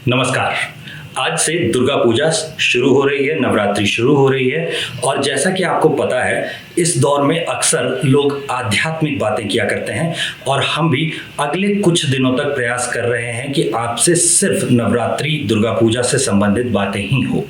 नमस्कार। आज से दुर्गा पूजा शुरू हो रही है, नवरात्रि शुरू हो रही है और जैसा कि आपको पता है इस दौर में अक्सर लोग आध्यात्मिक बातें किया करते हैं और हम भी अगले कुछ दिनों तक प्रयास कर रहे हैं कि आपसे सिर्फ नवरात्रि दुर्गा पूजा से संबंधित बातें ही हो।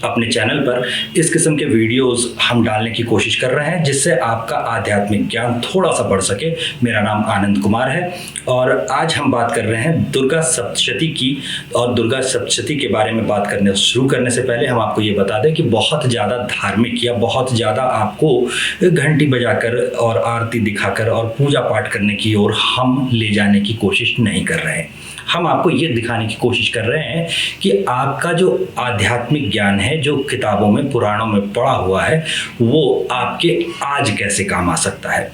अपने चैनल पर इस किस्म के वीडियोस हम डालने की कोशिश कर रहे हैं जिससे आपका आध्यात्मिक ज्ञान थोड़ा सा बढ़ सके। मेरा नाम आनंद कुमार है और आज हम बात कर रहे हैं दुर्गा सप्तशती की। और दुर्गा सप्तशती के बारे में बात करने शुरू करने से पहले हम आपको ये बता दें कि बहुत ज़्यादा धार्मिक या बहुत ज़्यादा आपको घंटी बजाकर और आरती दिखाकर और पूजा पाठ करने की ओर हम ले जाने की कोशिश नहीं कर रहे हैं। हम आपको ये दिखाने की कोशिश कर रहे हैं कि आपका जो आध्यात्मिक ज्ञान है, जो किताबों में पुराणों में पढ़ा हुआ है, वो आपके आज कैसे काम आ सकता है।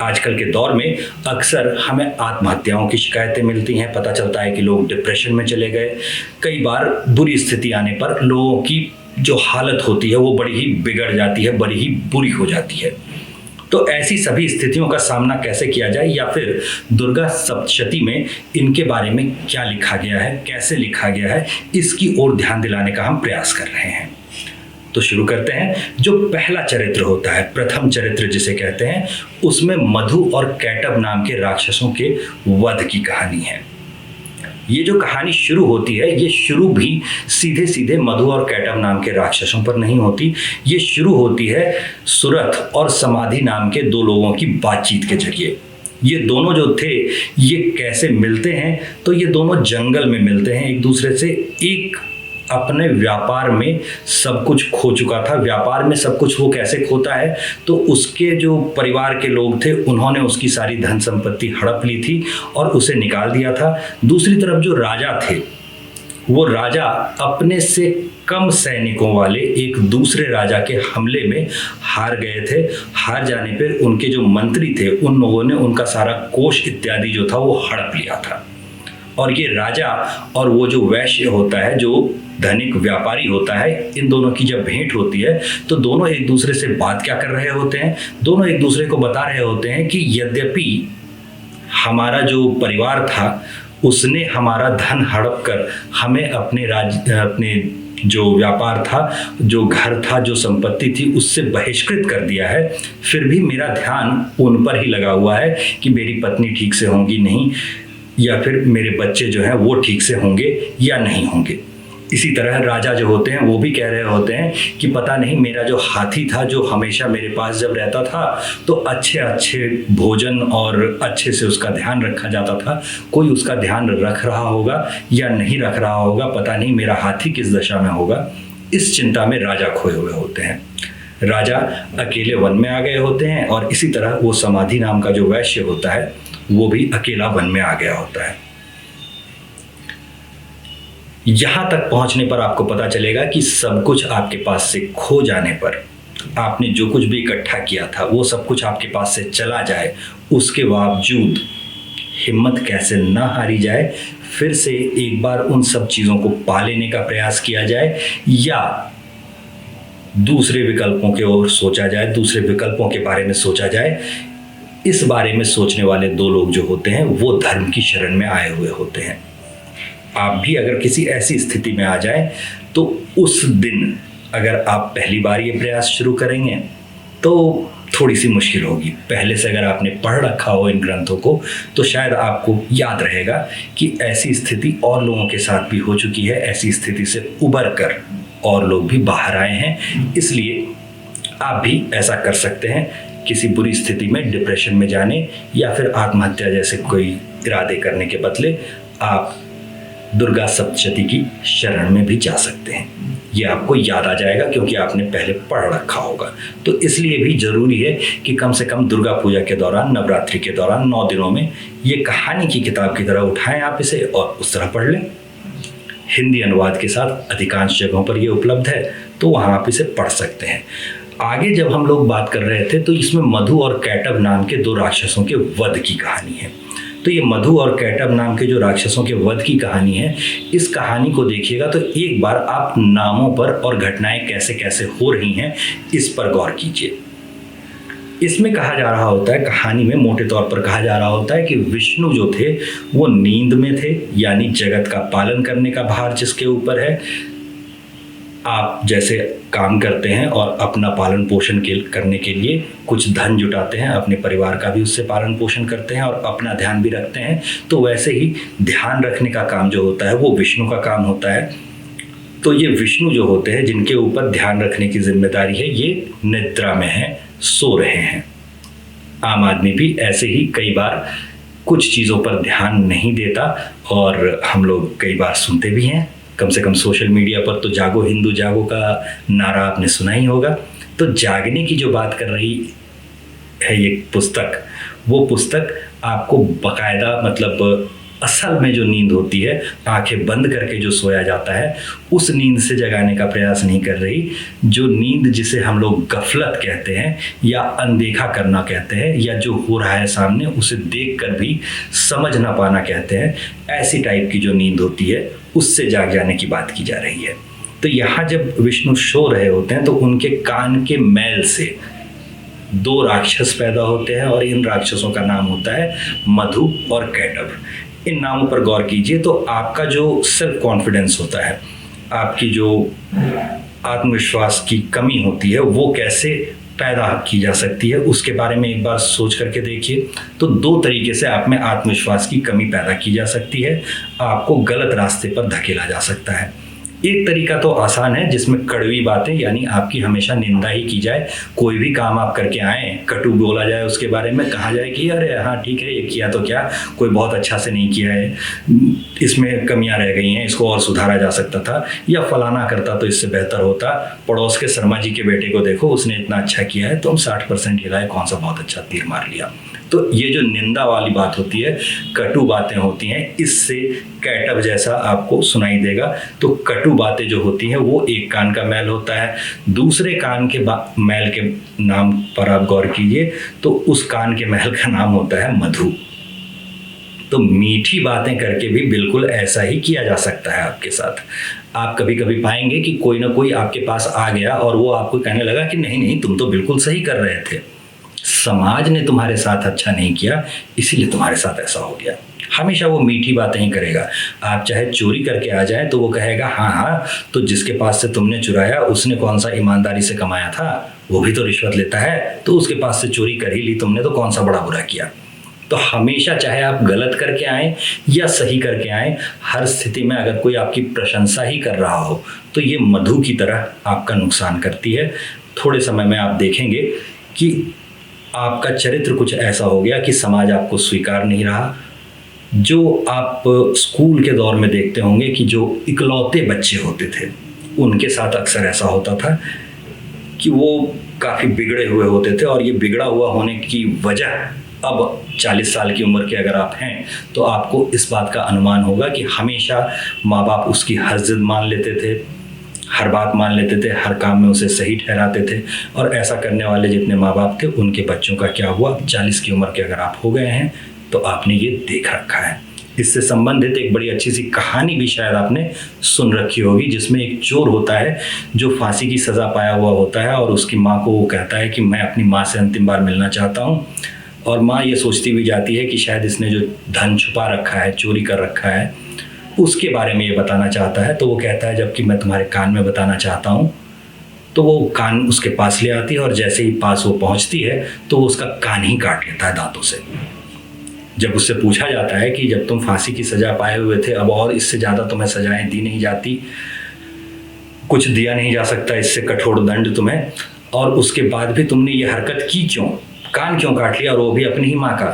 आजकल के दौर में अक्सर हमें आत्महत्याओं की शिकायतें मिलती हैं। पता चलता है कि लोग डिप्रेशन में चले गए। कई बार बुरी स्थिति आने पर लोगों की जो हालत होती है वो बड़ी ही बिगड़ जाती है, बड़ी ही बुरी हो जाती है। तो ऐसी सभी स्थितियों का सामना कैसे किया जाए या फिर दुर्गा सप्तशती में इनके बारे में क्या लिखा गया है, कैसे लिखा गया है, इसकी ओर ध्यान दिलाने का हम प्रयास कर रहे हैं। तो शुरू करते हैं। जो पहला चरित्र होता है, प्रथम चरित्र जिसे कहते हैं, उसमें मधु और कैटभ नाम के राक्षसों के वध की कहानी है। ये जो कहानी शुरू होती है ये शुरू भी सीधे सीधे मधु और कैटभ नाम के राक्षसों पर नहीं होती। ये शुरू होती है सुरथ और समाधि नाम के दो लोगों की बातचीत के जरिए। ये दोनों जो थे ये कैसे मिलते हैं, तो ये दोनों जंगल में मिलते हैं एक दूसरे से। एक अपने व्यापार में सब कुछ खो चुका था। व्यापार में सब कुछ वो कैसे खोता है, तो उसके जो परिवार के लोग थे उन्होंने उसकी सारी धन संपत्ति हड़प ली थी और उसे निकाल दिया था। दूसरी तरफ जो राजा थे, वो राजा अपने से कम सैनिकों वाले एक दूसरे राजा के हमले में हार गए थे। हार जाने पर उनके जो मंत्री थे उन लोगों ने उनका सारा कोष इत्यादि जो था वो हड़प लिया था। और ये राजा और वो जो वैश्य होता है, जो धनिक व्यापारी होता है, इन दोनों की जब भेंट होती है तो दोनों एक दूसरे से बात क्या कर रहे होते हैं, दोनों एक दूसरे को बता रहे होते हैं कि यद्यपि हमारा जो परिवार था उसने हमारा धन हड़प कर हमें अपने जो व्यापार था, जो घर था, जो संपत्ति थी, उससे बहिष्कृत कर दिया है, फिर भी मेरा ध्यान उन पर ही लगा हुआ है कि मेरी पत्नी ठीक से होंगी नहीं, या फिर मेरे बच्चे जो हैं वो ठीक से होंगे या नहीं होंगे। इसी तरह राजा जो होते हैं वो भी कह रहे होते हैं कि पता नहीं मेरा जो हाथी था, जो हमेशा मेरे पास जब रहता था तो अच्छे अच्छे भोजन और अच्छे से उसका ध्यान रखा जाता था, कोई उसका ध्यान रख रहा होगा या नहीं रख रहा होगा, पता नहीं मेरा हाथी किस दशा में होगा। इस चिंता में राजा खोए हुए होते हैं। राजा अकेले वन में आ गए होते हैं और इसी तरह वो समाधि नाम का जो वैश्य होता है वो भी अकेला वन में आ गया होता है। यहां तक पहुंचने पर आपको पता चलेगा कि सब कुछ आपके पास से खो जाने पर, आपने जो कुछ भी इकट्ठा किया था वो सब कुछ आपके पास से चला जाए, उसके बावजूद हिम्मत कैसे ना हारी जाए, फिर से एक बार उन सब चीज़ों को पा लेने का प्रयास किया जाए या दूसरे विकल्पों की ओर सोचा जाए, दूसरे विकल्पों के बारे में सोचा जाए। इस बारे में सोचने वाले दो लोग जो होते हैं वो धर्म की शरण में आए हुए होते हैं। आप भी अगर किसी ऐसी स्थिति में आ जाए तो उस दिन अगर आप पहली बार ये प्रयास शुरू करेंगे तो थोड़ी सी मुश्किल होगी। पहले से अगर आपने पढ़ रखा हो इन ग्रंथों को तो शायद आपको याद रहेगा कि ऐसी स्थिति और लोगों के साथ भी हो चुकी है। ऐसी स्थिति से उबर कर और लोग भी बाहर आए हैं। इसलिए आप भी ऐसा कर सकते हैं। किसी बुरी स्थिति में, डिप्रेशन में जाने या फिर आत्महत्या जैसे कोई इरादे करने के बदले आप दुर्गा सप्तशती की शरण में भी जा सकते हैं। ये आपको याद आ जाएगा क्योंकि आपने पहले पढ़ रखा होगा। तो इसलिए भी ज़रूरी है कि कम से कम दुर्गा पूजा के दौरान, नवरात्रि के दौरान 9 दिनों में ये कहानी की किताब की तरह उठाएं आप इसे और उस तरह पढ़ लें। हिंदी अनुवाद के साथ अधिकांश जगहों पर ये उपलब्ध है, तो वहाँ आप इसे पढ़ सकते हैं। आगे जब हम लोग बात कर रहे थे तो इसमें मधु और कैटभ नाम के दो राक्षसों के वध की कहानी है। तो ये मधु और कैटभ नाम के जो राक्षसों के वध की कहानी है, इस कहानी को देखिएगा तो एक बार आप नामों पर और घटनाएं कैसे कैसे हो रही हैं इस पर गौर कीजिए। इसमें कहा जा रहा होता है, कहानी में मोटे तौर पर कहा जा रहा होता है कि विष्णु जो थे वो नींद में थे, यानी जगत का पालन करने का भार जिसके ऊपर है। आप जैसे काम करते हैं और अपना पालन पोषण करने के लिए कुछ धन जुटाते हैं, अपने परिवार का भी उससे पालन पोषण करते हैं और अपना ध्यान भी रखते हैं, तो वैसे ही ध्यान रखने का काम जो होता है वो विष्णु का काम होता है। तो ये विष्णु जो होते हैं जिनके ऊपर ध्यान रखने की जिम्मेदारी है, ये निद्रा में हैं, सो रहे हैं। आम आदमी भी ऐसे ही कई बार कुछ चीज़ों पर ध्यान नहीं देता और हम लोग कई बार सुनते भी हैं, कम से कम सोशल मीडिया पर तो जागो हिंदू जागो का नारा आपने सुना ही होगा। तो जागने की जो बात कर रही है ये पुस्तक, वो पुस्तक आपको बाकायदा मतलब असल में जो नींद होती है, आंखें बंद करके जो सोया जाता है, उस नींद से जगाने का प्रयास नहीं कर रही। जो नींद जिसे हम लोग गफलत कहते हैं या अनदेखा करना कहते हैं, या जो हो रहा है सामने उसे देखकर भी समझ ना पाना कहते हैं, ऐसी टाइप की जो नींद होती है उससे जाग जाने की बात की जा रही है। तो यहाँ जब विष्णु सो रहे होते हैं तो उनके कान के मैल से 2 राक्षस पैदा होते हैं और इन राक्षसों का नाम होता है मधु और कैटभ। इन नामों पर गौर कीजिए तो आपका जो सेल्फ कॉन्फिडेंस होता है, आपकी जो आत्मविश्वास की कमी होती है, वो कैसे पैदा की जा सकती है उसके बारे में एक बार सोच करके देखिए। तो 2 तरीके से आप में आत्मविश्वास की कमी पैदा की जा सकती है, आपको गलत रास्ते पर धकेला जा सकता है। एक तरीका तो आसान है जिसमें कड़वी बातें यानी आपकी हमेशा निंदा ही की जाए, कोई भी काम आप करके आए कटु बोला जाए, उसके बारे में कहा जाए कि अरे हाँ ठीक है ये किया तो क्या, कोई बहुत अच्छा से नहीं किया है, इसमें कमियां रह गई हैं, इसको और सुधारा जा सकता था, या फलाना करता तो इससे बेहतर होता, पड़ोस के शर्मा जी के बेटे को देखो उसने इतना अच्छा किया है, तुम 60% हिलाए, कौन सा बहुत अच्छा तीर मार लिया। तो ये जो निंदा वाली बात होती है, कटु बातें होती हैं, इससे कैटभ जैसा आपको सुनाई देगा। तो कटु बातें जो होती हैं वो एक कान का मैल होता है। दूसरे कान के मैल के नाम पर आप गौर कीजिए तो उस कान के मैल का नाम होता है मधु। तो मीठी बातें करके भी बिल्कुल ऐसा ही किया जा सकता है आपके साथ। आप कभी कभी पाएंगे कि कोई ना कोई आपके पास आ गया और वो आपको कहने लगा कि नहीं नहीं तुम तो बिल्कुल सही कर रहे थे, समाज ने तुम्हारे साथ अच्छा नहीं किया इसीलिए तुम्हारे साथ ऐसा हो गया। हमेशा वो मीठी बातें ही करेगा। आप चाहे चोरी करके आ जाए तो वो कहेगा हाँ हाँ तो जिसके पास से तुमने चुराया उसने कौन सा ईमानदारी से कमाया था, वो भी तो रिश्वत लेता है, तो उसके पास से चोरी कर ही ली तुमने तो कौन सा बड़ा बुरा किया। तो हमेशा चाहे आप गलत करके आएँ या सही करके आएँ, हर स्थिति में अगर कोई आपकी प्रशंसा ही कर रहा हो तो ये मधु की तरह आपका नुकसान करती है। थोड़े समय में आप देखेंगे कि आपका चरित्र कुछ ऐसा हो गया कि समाज आपको स्वीकार नहीं रहा। जो आप स्कूल के दौर में देखते होंगे कि जो इकलौते बच्चे होते थे उनके साथ अक्सर ऐसा होता था कि वो काफ़ी बिगड़े हुए होते थे, और ये बिगड़ा हुआ होने की वजह अब 40 साल की उम्र के अगर आप हैं तो आपको इस बात का अनुमान होगा कि हमेशा माँ बाप उसकी हर जिद मान लेते थे, हर बात मान लेते थे, हर काम में उसे सही ठहराते थे, और ऐसा करने वाले जितने माँ बाप थे उनके बच्चों का क्या हुआ, 40 की उम्र के अगर आप हो गए हैं तो आपने ये देख रखा है। इससे संबंधित एक बड़ी अच्छी सी कहानी भी शायद आपने सुन रखी होगी, जिसमें एक चोर होता है जो फांसी की सज़ा पाया हुआ होता है और उसकी माँ को वो कहता है कि मैं अपनी माँ से अंतिम बार मिलना चाहता हूँ, और माँ ये सोचती भी जाती है कि शायद इसने जो धन छुपा रखा है, चोरी कर रखा है, उसके बारे में ये बताना चाहता है। तो वो कहता है जबकि मैं तुम्हारे कान में बताना चाहता हूँ। तो वो कान उसके पास ले आती है और जैसे ही पास वो पहुँचती है तो वो उसका कान ही काट लेता है दांतों से। जब उससे पूछा जाता है कि जब तुम फांसी की सज़ा पाए हुए थे अब और इससे ज़्यादा तुम्हें सज़ाएं दी नहीं जाती, कुछ दिया नहीं जा सकता इससे कठोर दंड तुम्हें, और उसके बाद भी तुमने ये हरकत की क्यों, कान क्यों काट लिया, और वो भी अपनी ही माँ का।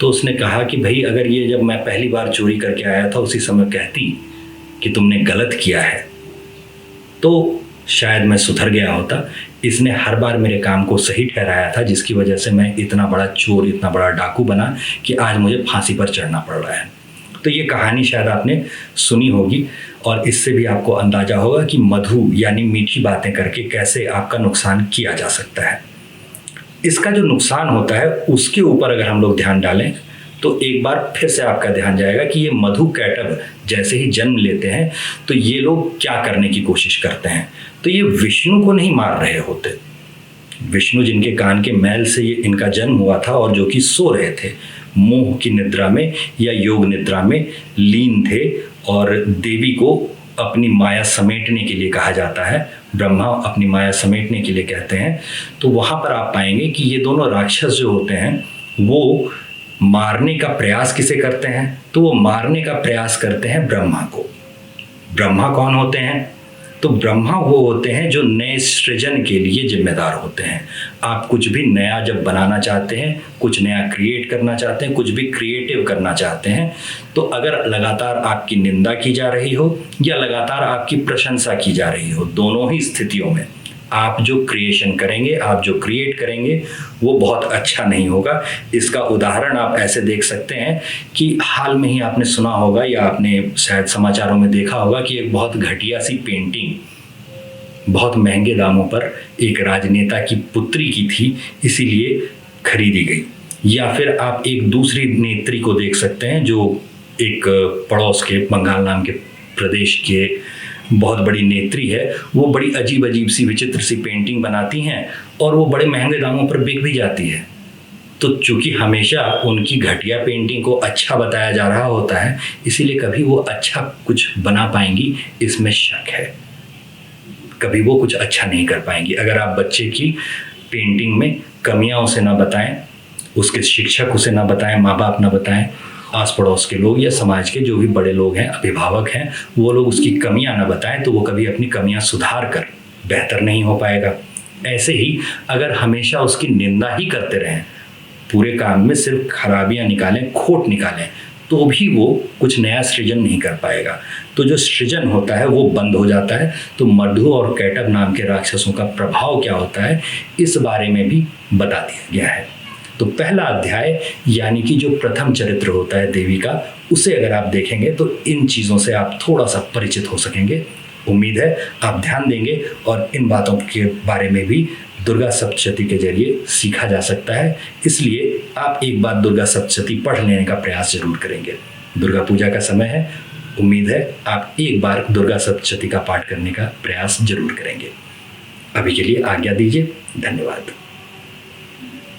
तो उसने कहा कि भाई अगर ये जब मैं पहली बार चोरी करके आया था उसी समय कहती कि तुमने गलत किया है तो शायद मैं सुधर गया होता। इसने हर बार मेरे काम को सही ठहराया था जिसकी वजह से मैं इतना बड़ा चोर, इतना बड़ा डाकू बना कि आज मुझे फांसी पर चढ़ना पड़ रहा है। तो ये कहानी शायद आपने सुनी होगी, और इससे भी आपको अंदाजा होगा कि मधु यानी मीठी बातें करके कैसे आपका नुकसान किया जा सकता है। इसका जो नुकसान होता है उसके ऊपर अगर हम लोग ध्यान डालें तो एक बार फिर से आपका ध्यान जाएगा कि ये मधु कैटभ जैसे ही जन्म लेते हैं तो ये लोग क्या करने की कोशिश करते हैं। तो ये विष्णु को नहीं मार रहे होते, विष्णु जिनके कान के मैल से ये इनका जन्म हुआ था और जो कि सो रहे थे, मोह की निद्रा में या योग निद्रा में लीन थे, और देवी को अपनी माया समेटने के लिए कहा जाता है, ब्रह्मा अपनी माया समेटने के लिए कहते हैं। तो वहाँ पर आप पाएंगे कि ये दोनों राक्षस जो होते हैं वो मारने का प्रयास किसे करते हैं, तो वो मारने का प्रयास करते हैं ब्रह्मा को। ब्रह्मा कौन होते हैं, तो ब्रह्मा वो होते हैं जो नए सृजन के लिए जिम्मेदार होते हैं। आप कुछ भी नया जब बनाना चाहते हैं, कुछ नया क्रिएट करना चाहते हैं, कुछ भी क्रिएटिव करना चाहते हैं, तो अगर लगातार आपकी निंदा की जा रही हो या लगातार आपकी प्रशंसा की जा रही हो, दोनों ही स्थितियों में आप जो क्रिएशन करेंगे, आप जो क्रिएट करेंगे वो बहुत अच्छा नहीं होगा। इसका उदाहरण आप ऐसे देख सकते हैं कि हाल में ही आपने सुना होगा या आपने शायद समाचारों में देखा होगा कि एक बहुत घटिया सी पेंटिंग बहुत महंगे दामों पर एक राजनेता की पुत्री की थी, इसीलिए खरीदी गई। या फिर आप एक दूसरी नेत्री को देख सकते हैं जो एक पड़ोस के बंगाल नाम के प्रदेश के बहुत बड़ी नेत्री है। वो बड़ी अजीब अजीब सी विचित्र सी पेंटिंग बनाती हैं और वो बड़े महंगे दामों पर बिक भी जाती है। तो चूंकि हमेशा उनकी घटिया पेंटिंग को अच्छा बताया जा रहा होता है, इसीलिए कभी वो अच्छा कुछ बना पाएंगी इसमें शक है, कभी वो कुछ अच्छा नहीं कर पाएंगी। अगर आप बच्चे की पेंटिंग में कमियां उसे ना बताएं, उसके शिक्षक उसे ना बताएं, माँ बाप ना बताएं, आस पड़ोस के लोग या समाज के जो भी बड़े लोग हैं, अभिभावक हैं, वो लोग उसकी कमियां ना बताएं, तो वो कभी अपनी कमियां सुधार कर बेहतर नहीं हो पाएगा। ऐसे ही अगर हमेशा उसकी निंदा ही करते रहें, पूरे काम में सिर्फ खराबियां निकालें, खोट निकालें, तो भी वो कुछ नया सृजन नहीं कर पाएगा। तो जो सृजन होता है वो बंद हो जाता है। तो मधु और कैटभ नाम के राक्षसों का प्रभाव क्या होता है, इस बारे में भी बता दिया गया है। तो पहला अध्याय यानी कि जो प्रथम चरित्र होता है देवी का, उसे अगर आप देखेंगे तो इन चीज़ों से आप थोड़ा सा परिचित हो सकेंगे। उम्मीद है आप ध्यान देंगे और इन बातों के बारे में भी दुर्गा सप्तशती के जरिए सीखा जा सकता है। इसलिए आप एक बार दुर्गा सप्तशती पढ़ लेने का प्रयास जरूर करेंगे। दुर्गा पूजा का समय है, उम्मीद है आप एक बार दुर्गा सप्तशती का पाठ करने का प्रयास जरूर करेंगे। अभी के लिए आज्ञा दीजिए, धन्यवाद।